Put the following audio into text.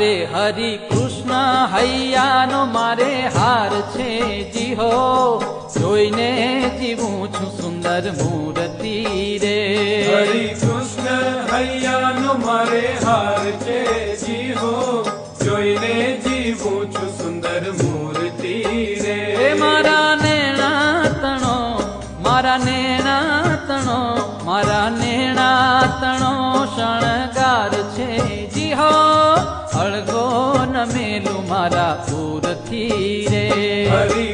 અરે હરિ કૃષ્ણ હૈયાનો મારે હાર છે જીહો, જોઈને જીવું છું સુંદર મૂર્તિ રે. હરિ કૃષ્ણ હૈયાનો મારે હાર છે જીહો, જોઈને જીવું છું સુંદર મૂર્તિ રે. મારા નેણા તણો, મારા નેણા તણો, મારા નેણા તણો શણગાર છે જીહો, અળગો ન મેલું મારા પૂરથી રે. હરિ